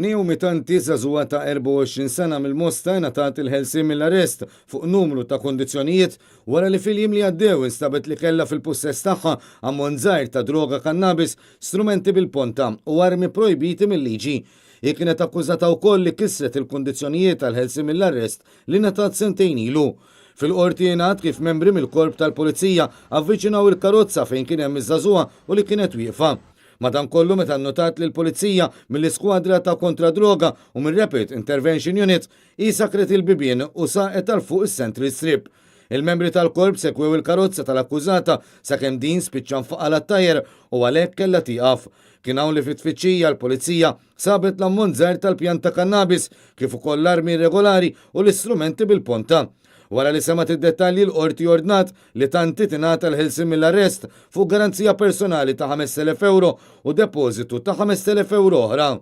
Niew mitanti żagħżugħa ta' 24 sena mill-Mosta ngħatat il-ħelsien mill-arrest fuq numru ta' kondizzjonijiet wara li fil-jiem li għaddew instabet li kellha fil-pussess tagħha ammont żgħir ta' droga kannabis, strumenti bil-ponta u armi projbiti mill-liġi. Hi kienet akkużata wkoll li kisret il-kundizzjonijiet tal-ħelsien mill-arrest li ngħatat sentejn ilu. Fil-qorti jingħad kif membri mill-korp tal-pulizija avviċinaw il-karozza fejn kien hemm iż-żagħżugħa u li kienet wieqfa. Madankollu meta nnotat li l-pulizija mill-iskwadra ta' kontra-droga u mill-Rapid Intervention Unit jisakret il-bibien u saqet tal fuq is-Central Strip. Il-membri tal-korp sekwew il-karozza tal-akkużata sakemm din spiċċa nfaqala t-tajjer u għalhekk kellha tieqaf. Kien hawn li fit-tfittxija l-pulizija sabet l-ammont żgħir tal-pjanta kannabis kif ukoll l-armi irregolari u l-istrumenti bil-ponta. Wara li semat id-dettalji l-qorti ordnat li tanti tingħata l-ħelsien mill-arrest fuq garanzija personali ta' 5,000 euro u depożitu ta' 5,000 euro oħra.